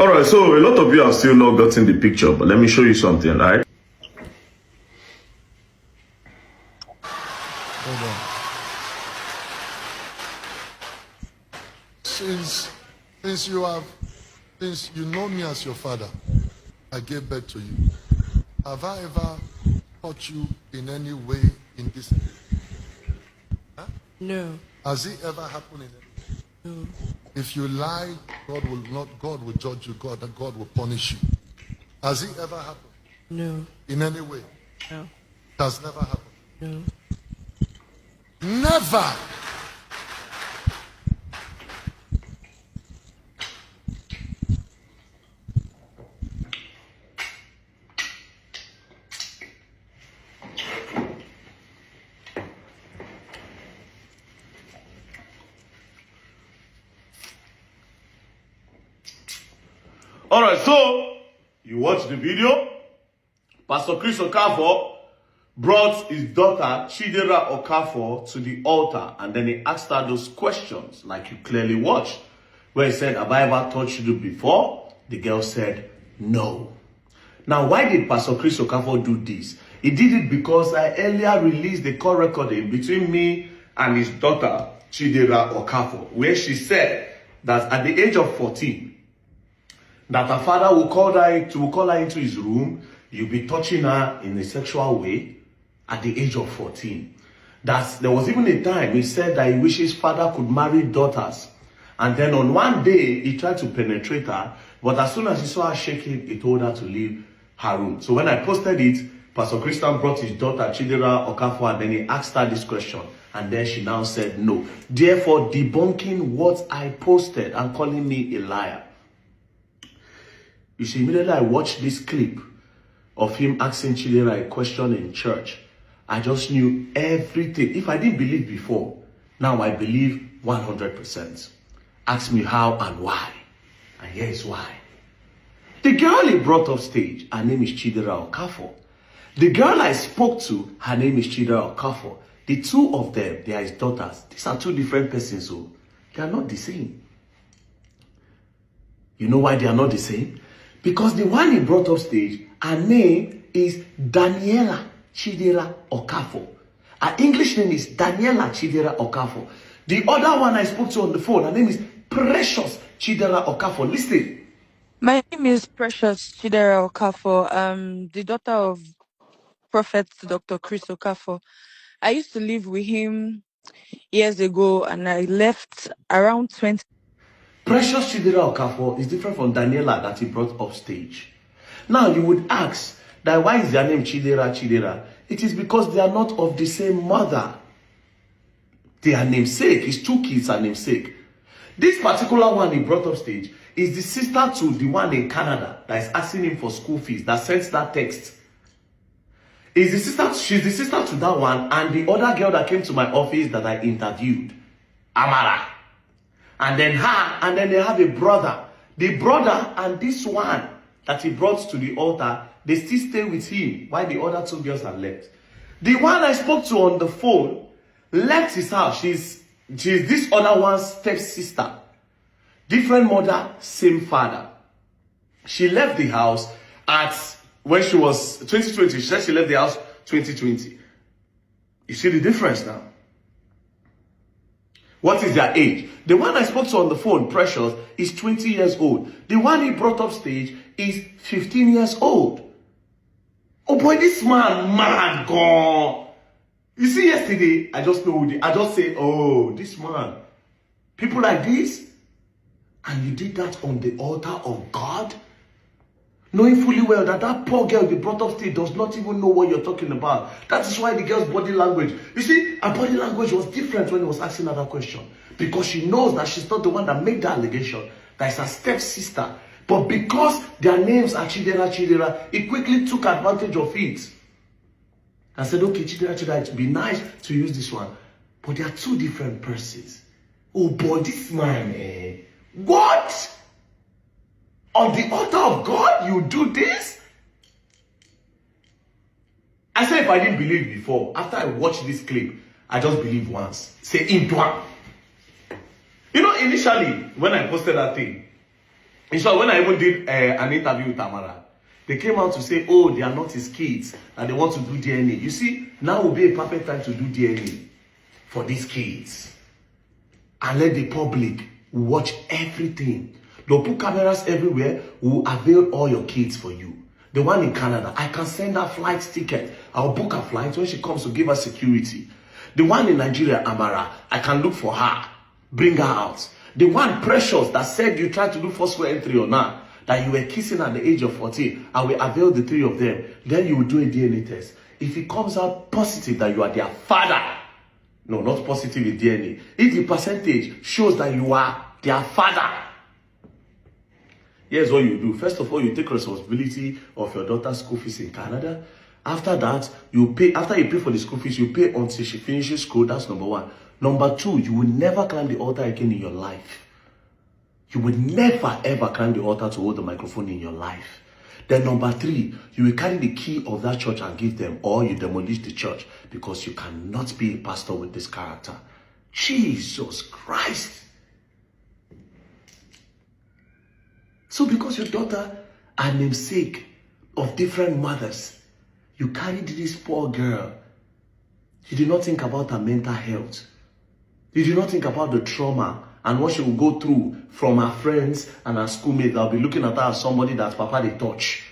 All right, so a lot of you have still not gotten the picture, but let me show you something, right? Hold on. Since you know me as your father, I gave birth to you. Have I ever taught you in any way in this? Huh? No. Has it ever happened in any way? No. If you lie, God will judge you, God will punish you. Has it ever happened? No. In any way? No. It has never happened. No. Never. All right, so you watch the video. Pastor Chris Okafor brought his daughter Chidera Okafor to the altar, and then he asked her those questions, like you clearly watched, where he said, "Have I ever touched you before?" The girl said, "No." Now, why did Pastor Chris Okafor do this? He did it because I earlier released the call recording between me and his daughter Chidera Okafor, where she said that at the age of 14, that her father will call her into his room. You'll be touching her in a sexual way at the age of 14. There was even a time he said that he wishes his father could marry daughters. And then on one day, he tried to penetrate her, but as soon as he saw her shaking, he told her to leave her room. So when I posted it, Pastor Christian brought his daughter Chidera Okafor, and then he asked her this question. And then she now said no. Therefore, debunking what I posted and calling me a liar. You see, immediately I watched this clip of him asking Chidera a question in church. I just knew everything. If I didn't believe before, now I believe 100%. Ask me how and why. And here is why. The girl he brought off stage, her name is Chidera Okafor. The girl I spoke to, her name is Chidera Okafor. The two of them, they are his daughters. These are two different persons, so they are not the same. You know why they are not the same? Because the one he brought up stage, her name is Daniela Chidera Okafor. Her English name is Daniela Chidera Okafor. The other one I spoke to on the phone, her name is Precious Chidera Okafor. Listen. My name is Precious Chidera Okafor, the daughter of Prophet Dr. Chris Okafor. I used to live with him years ago, and I left around 20. Precious Chidera Okafor is different from Daniela that he brought up stage. Now you would ask that why is their name Chidera? It is because they are not of the same mother. They are namesake. His two kids are namesake. This particular one he brought up stage is the sister to the one in Canada that is asking him for school fees, that sends that text. She's the sister to that one and the other girl that came to my office that I interviewed, Amara. And then they have a brother. The brother and this one that he brought to the altar, they still stay with him while the other two girls have left. The one I spoke to on the phone left his house. She's this other one's stepsister. Different mother, same father. She left the house when she was 2020. She said she left the house 2020. You see the difference now? What is their age? The one I spoke to on the phone, Precious, is 20 years old. The one he brought up stage is 15 years old. Oh boy, this man, mad, gone. You see, yesterday, I just say, oh, this man. People like this, and you did that on the altar of God? Knowing fully well that poor girl they brought up stage does not even know what you're talking about. That is why the girl's body language. You see, her body language was different when he was asking her that question. Because she knows that she's not the one that made the allegation. That is her stepsister. But because their names are Chidera, he quickly took advantage of it. And said, okay, Chidera, it'd be nice to use this one. But they are two different persons. Oh boy, this man, what? On the altar of God, you do this? I said if I didn't believe before, after I watched this clip, I just believed once. Say, in one. You know, initially, when I posted that thing, In short, when I even did an interview with Tamara, they came out to say, oh, they are not his kids, and they want to do DNA. You see, now will be a perfect time to do DNA for these kids. And let the public watch everything. They'll put cameras everywhere, will avail all your kids for you. The one in Canada, I can send her flight ticket. I'll book her flight when she comes to give her security. The one in Nigeria, Amara, I can look for her, bring her out. The one Precious that said you tried to do forceful entry on her, that you were kissing at the age of 14, I will avail the 3 of them. Then you will do a DNA test. If it comes out positive that you are their father, no, not positive in DNA. If the percentage shows that you are their father, here's what you do. First of all, you take responsibility of your daughter's school fees in Canada. After that, you pay. After you pay for the school fees, you pay until she finishes school. That's number 1. Number 2, you will never climb the altar again in your life. You will never ever climb the altar to hold the microphone in your life. Then number 3, you will carry the key of that church and give them, or you demolish the church, because you cannot be a pastor with this character. Jesus Christ. So because your daughter are namesake of different mothers, you carried this poor girl. You did not think about her mental health. You did not think about the trauma and what she will go through from her friends and her schoolmates that will be looking at her as somebody that Papa they touch.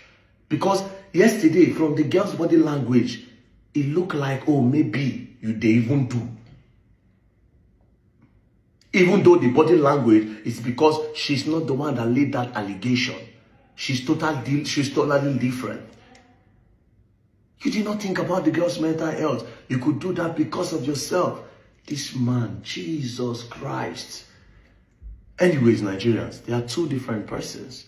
Because yesterday, from the girl's body language, it looked like, oh, maybe you they even do. Even though the body language is because she's not the one that laid that allegation. She's totally different. You did not think about the girl's mental health. You could do that because of yourself. This man, Jesus Christ. Anyways, Nigerians, there are 2 different persons.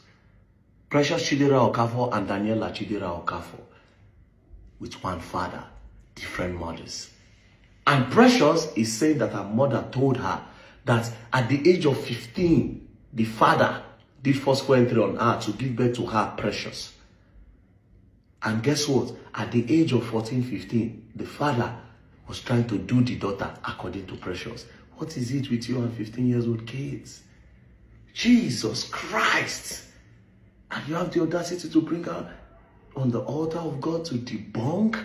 Precious Chidera Okafor and Daniela Chidera Okafor. With one father, different mothers. And Precious is saying that her mother told her that at the age of 15, the father did forceful entry on her to give birth to her, Precious. And guess what? At the age of 14, 15, the father was trying to do the daughter according to Precious. What is it with you and 15 years old kids? Jesus Christ! And you have the audacity to bring her on the altar of God to debunk